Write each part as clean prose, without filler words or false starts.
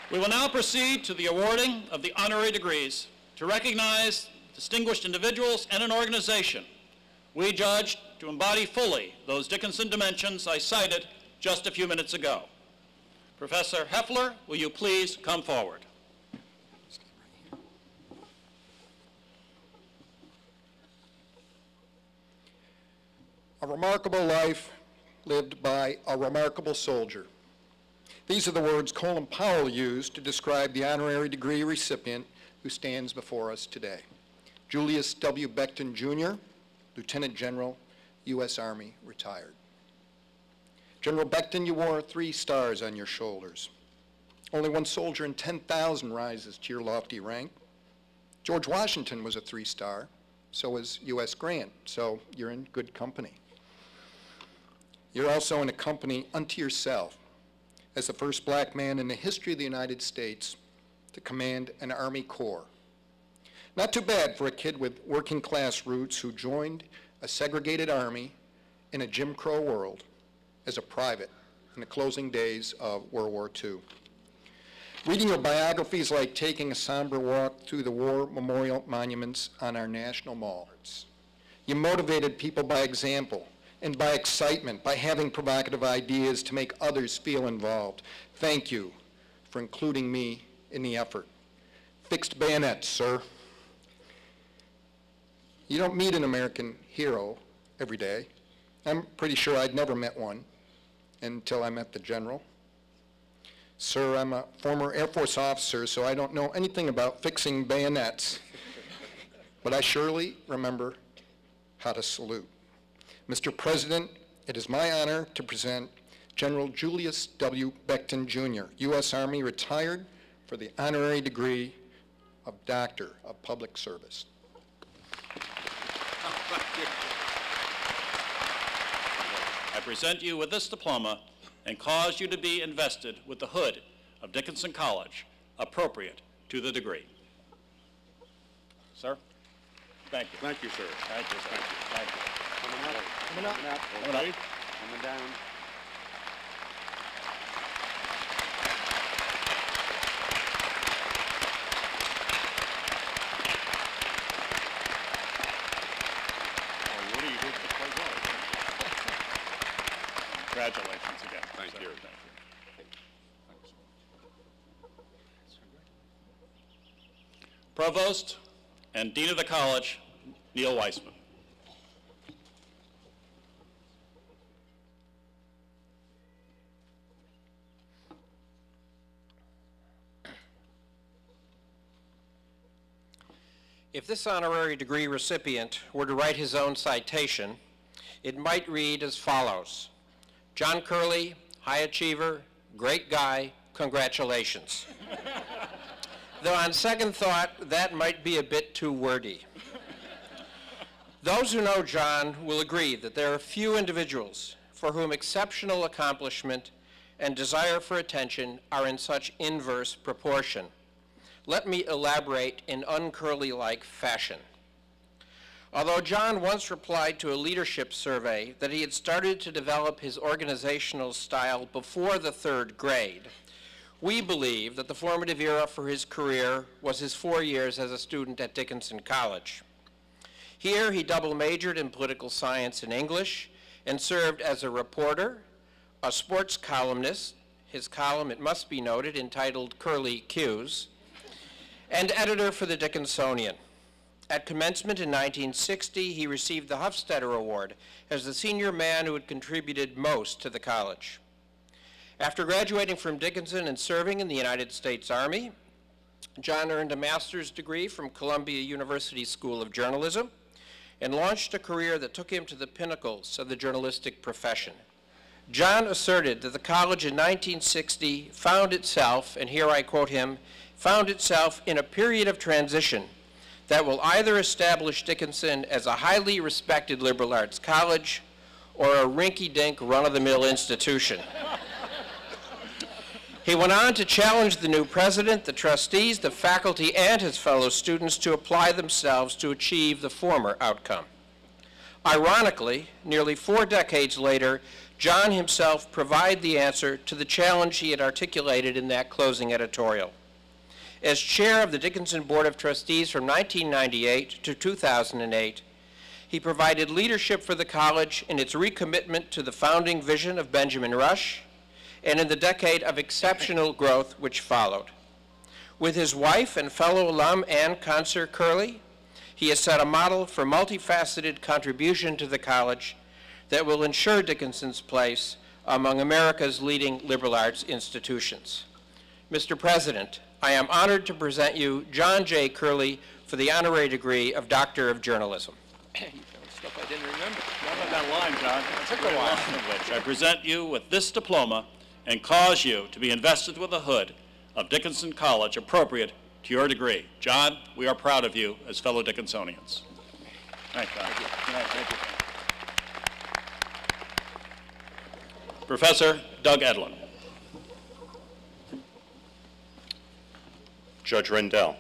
We will now proceed to the awarding of the honorary degrees. To recognize distinguished individuals and an organization, we judged to embody fully those Dickinson dimensions I cited just a few minutes ago. Professor Heffler, will you please come forward? A remarkable life lived by a remarkable soldier. These are the words Colin Powell used to describe the honorary degree recipient who stands before us today. Julius W. Becton, Jr., Lieutenant General, U.S. Army, retired. General Becton, you wore 3 stars on your shoulders. Only one soldier in 10,000 rises to your lofty rank. George Washington was a 3-star, so was U.S. Grant, so you're in good company. You're also in a company unto yourself as the first black man in the history of the United States to command an Army Corps. Not too bad for a kid with working class roots who joined a segregated army in a Jim Crow world as a private in the closing days of World War II. Reading your biography is like taking a somber walk through the war memorial monuments on our national malls. You motivated people by example and by excitement, by having provocative ideas to make others feel involved. Thank you for including me in the effort. Fixed bayonets, sir. You don't meet an American hero every day. I'm pretty sure I'd never met one until I met the general. Sir, I'm a former Air Force officer, so I don't know anything about fixing bayonets, but I surely remember how to salute. Mr. President, it is my honor to present General Julius W. Becton, Jr., U.S. Army, retired, for the honorary degree of Doctor of Public Service. I present you with this diploma and cause you to be invested with the hood of Dickinson College, appropriate to the degree. Sir? Thank you. Thank you, sir. Thank you, sir. Thank you. Thank you. Coming up. Coming up. Coming up. Coming up. Okay. Coming down. Oh, Woody, you did quite well. Congratulations again. Thank sir. you. Thank you. Provost and Dean of the College, Neil Weissman. If this honorary degree recipient were to write his own citation, it might read as follows: John Curley, high achiever, great guy, congratulations. Though on second thought, that might be a bit too wordy. Those who know John will agree that there are few individuals for whom exceptional accomplishment and desire for attention are in such inverse proportion. Let me elaborate in un-Curley-like fashion. Although John once replied to a leadership survey that he had started to develop his organizational style before the 3rd grade, we believe that the formative era for his career was his 4 years as a student at Dickinson College. Here he double majored in political science and English and served as a reporter, a sports columnist, his column, it must be noted, entitled Curley Cues, and editor for the Dickinsonian. At commencement in 1960, he received the Hofstadter Award as the senior man who had contributed most to the college. After graduating from Dickinson and serving in the United States Army, John earned a master's degree from Columbia University School of Journalism and launched a career that took him to the pinnacles of the journalistic profession. John asserted that the college in 1960 found itself, and here I quote him, found itself in a period of transition that will either establish Dickinson as a highly respected liberal arts college or a rinky-dink run-of-the-mill institution. He went on to challenge the new president, the trustees, the faculty, and his fellow students to apply themselves to achieve the former outcome. Ironically, nearly 4 decades later, John himself provided the answer to the challenge he had articulated in that closing editorial. As chair of the Dickinson Board of Trustees from 1998 to 2008, he provided leadership for the college in its recommitment to the founding vision of Benjamin Rush and in the decade of exceptional growth which followed. With his wife and fellow alum Ann Conser Curley, he has set a model for multifaceted contribution to the college that will ensure Dickinson's place among America's leading liberal arts institutions. Mr. President, I am honored to present you John J. Curley for the honorary degree of Doctor of Journalism. Stuff I didn't remember. Not on that line, John. It took a while. I present you with this diploma and cause you to be invested with a hood of Dickinson College appropriate to your degree. John, we are proud of you as fellow Dickinsonians. Thank you. Thank you. Professor Doug Edlin. Judge Rendell,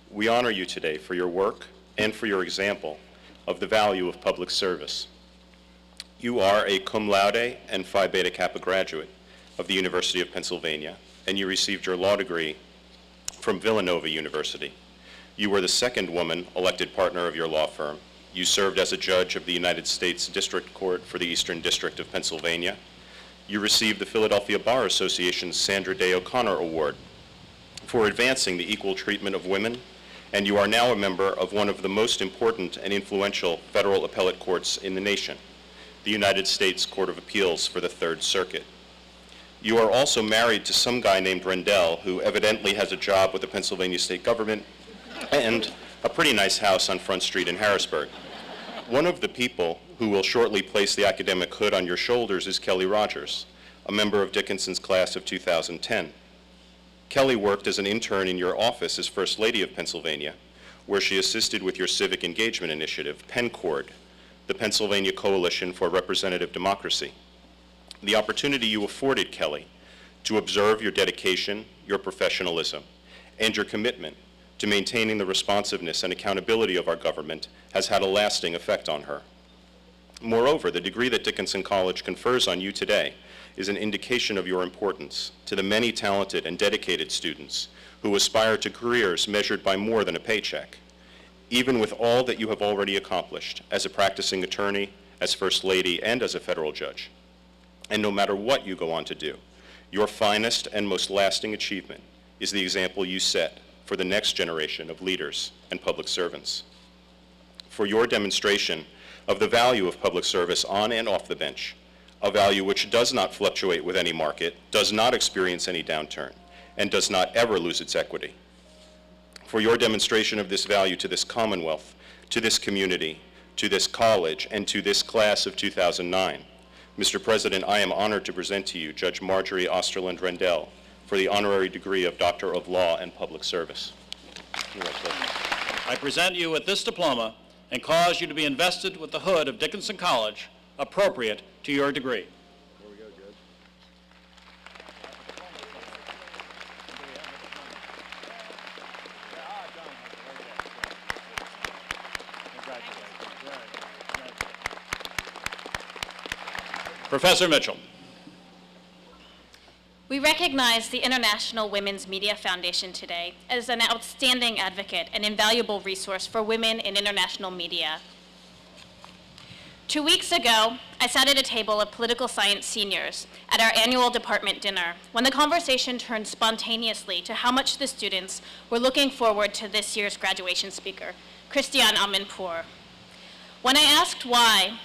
we honor you today for your work and for your example of the value of public service. You are a cum laude and Phi Beta Kappa graduate of the University of Pennsylvania, and you received your law degree from Villanova University. You were the second woman elected partner of your law firm. You served as a judge of the United States District Court for the Eastern District of Pennsylvania. You received the Philadelphia Bar Association's Sandra Day O'Connor Award for advancing the equal treatment of women, and you are now a member of one of the most important and influential federal appellate courts in the nation, the United States Court of Appeals for the Third Circuit. You are also married to some guy named Rendell, who evidently has a job with the Pennsylvania state government and a pretty nice house on Front Street in Harrisburg. One of the people who will shortly place the academic hood on your shoulders is Kelly Rogers, a member of Dickinson's class of 2010. Kelly worked as an intern in your office as First Lady of Pennsylvania, where she assisted with your civic engagement initiative, PennCord, the Pennsylvania Coalition for Representative Democracy. The opportunity you afforded Kelly to observe your dedication, your professionalism, and your commitment to maintaining the responsiveness and accountability of our government has had a lasting effect on her. Moreover, the degree that Dickinson College confers on you today is an indication of your importance to the many talented and dedicated students who aspire to careers measured by more than a paycheck. Even with all that you have already accomplished as a practicing attorney, as First Lady, and as a federal judge, and no matter what you go on to do, your finest and most lasting achievement is the example you set for the next generation of leaders and public servants. For your demonstration of the value of public service on and off the bench, a value which does not fluctuate with any market, does not experience any downturn, and does not ever lose its equity. For your demonstration of this value to this Commonwealth, to this community, to this college, and to this class of 2009, Mr. President, I am honored to present to you Judge Marjorie Osterlund Rendell for the honorary degree of Doctor of Law and Public Service. Congratulations. I present you with this diploma and cause you to be invested with the hood of Dickinson College, appropriate to your degree. There we go, Judge. Professor Mitchell. We recognize the International Women's Media Foundation today as an outstanding advocate and invaluable resource for women in international media. 2 weeks ago, I sat at a table of political science seniors at our annual department dinner when the conversation turned spontaneously to how much the students were looking forward to this year's graduation speaker, Christiane Amanpour. When I asked why,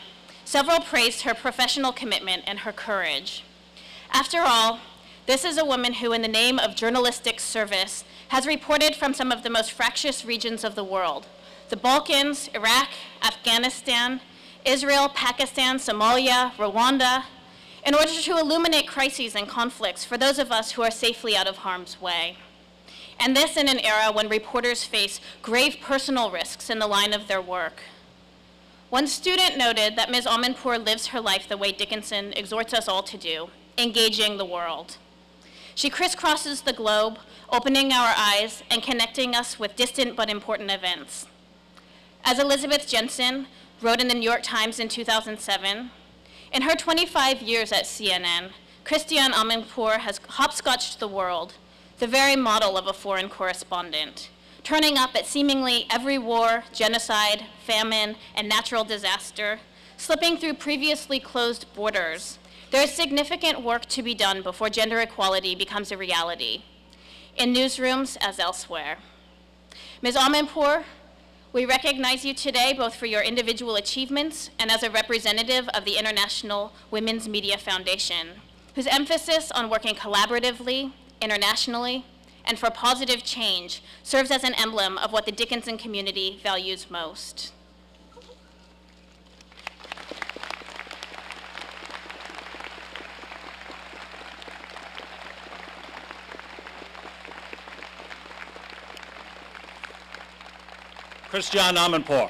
several praised her professional commitment and her courage. After all, this is a woman who, in the name of journalistic service, has reported from some of the most fractious regions of the world: the Balkans, Iraq, Afghanistan, Israel, Pakistan, Somalia, Rwanda, in order to illuminate crises and conflicts for those of us who are safely out of harm's way. And this in an era when reporters face grave personal risks in the line of their work. One student noted that Ms. Amanpour lives her life the way Dickinson exhorts us all to do, engaging the world. She crisscrosses the globe, opening our eyes and connecting us with distant but important events. As Elizabeth Jensen wrote in the New York Times in 2007, In her 25 years at CNN, Christiane Amanpour has hopscotched the world, the very model of a foreign correspondent, turning up at seemingly every war, genocide, famine, and natural disaster, slipping through previously closed borders. There is significant work to be done before gender equality becomes a reality, in newsrooms as elsewhere. Ms. Amanpour, we recognize you today both for your individual achievements and as a representative of the International Women's Media Foundation, whose emphasis on working collaboratively, internationally, and for positive change serves as an emblem of what the Dickinson community values most. Christiane Amanpour,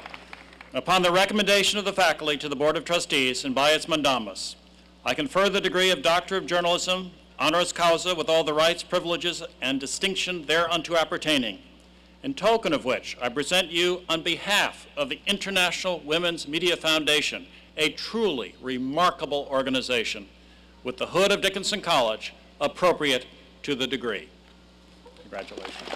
upon the recommendation of the faculty to the Board of Trustees and by its mandamus, I confer the degree of Doctor of Journalism, honoris causa, with all the rights, privileges, and distinction thereunto appertaining, in token of which I present you on behalf of the International Women's Media Foundation, a truly remarkable organization, with the hood of Dickinson College appropriate to the degree. Congratulations.